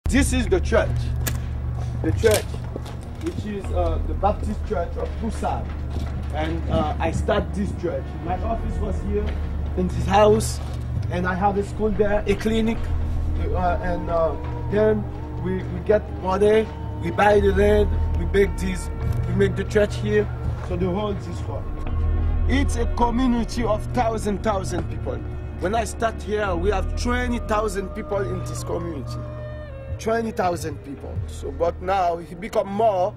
This is the church, which is the Baptist Church of Busan. And I started this church. My office was here in this house, and I have a school there, a clinic, and then we get money, we buy the land, we make the church here, so the whole is for. It's a community of thousand people. When I start here, we have 20,000 people in this community. 20,000 people. So, but now it become more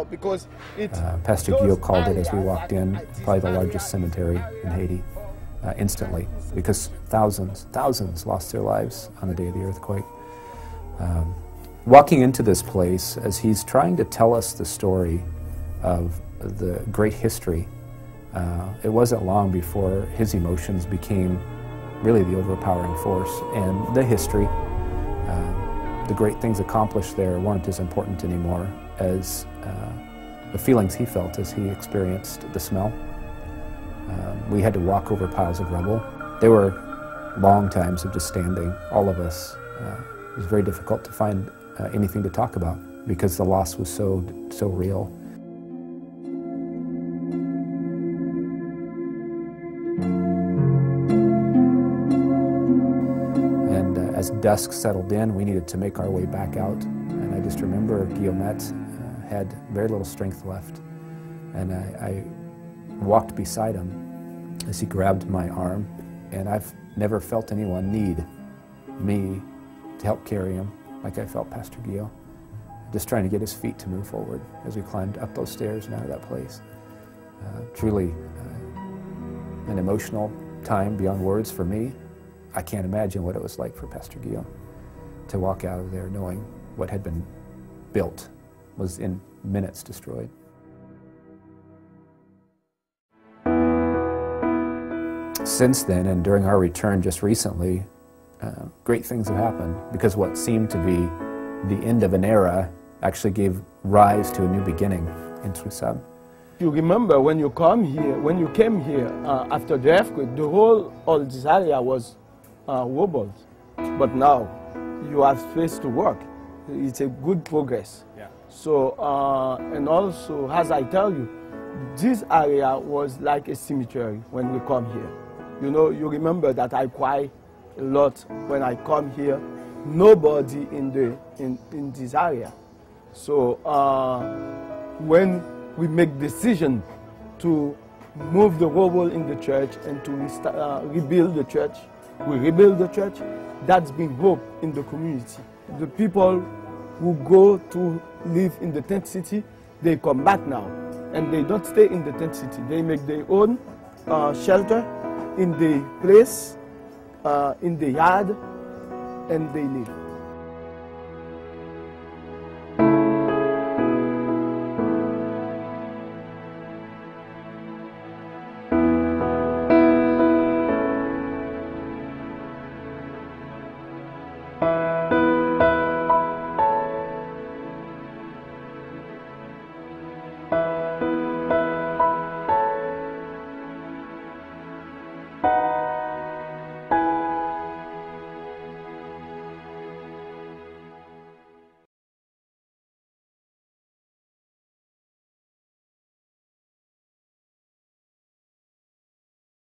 because it's... Pastor Guillaume called it as we walked in, probably the largest cemetery in Haiti, instantly, because thousands lost their lives on the day of the earthquake. Walking into this place, as he's trying to tell us the story of the great history, it wasn't long before his emotions became really the overpowering force, and the history, the great things accomplished there weren't as important anymore as the feelings he felt as he experienced the smell. We had to walk over piles of rubble. There were long times of just standing, all of us. It was very difficult to find anything to talk about because the loss was so real. And as dusk settled in, we needed to make our way back out. And I just remember Guillaume had very little strength left. And I walked beside him as he grabbed my arm. And I've never felt anyone need me to help carry him like I felt Pastor Guillaume, just trying to get his feet to move forward as we climbed up those stairs and out of that place. Truly an emotional time beyond words for me. I can't imagine what it was like for Pastor Guillaume to walk out of there knowing what had been built was in minutes destroyed. Since then, and during our return just recently, great things have happened, because what seemed to be the end of an era actually gave rise to a new beginning in Trusab. You remember when you came here after the earthquake, all this area was wobbled, but now you have space to work. It's a good progress. Yeah. So and also, as I tell you, this area was like a cemetery when we come here. You know, you remember that I cry a lot when I come here. Nobody in this area. So when we make decision to move the rubble in the church and to rebuild the church, we rebuild the church. That's been hope in the community. The people who go to live in the tent city, they come back now, and they don't stay in the tent city. They make their own shelter in the place, in the yard, and they live.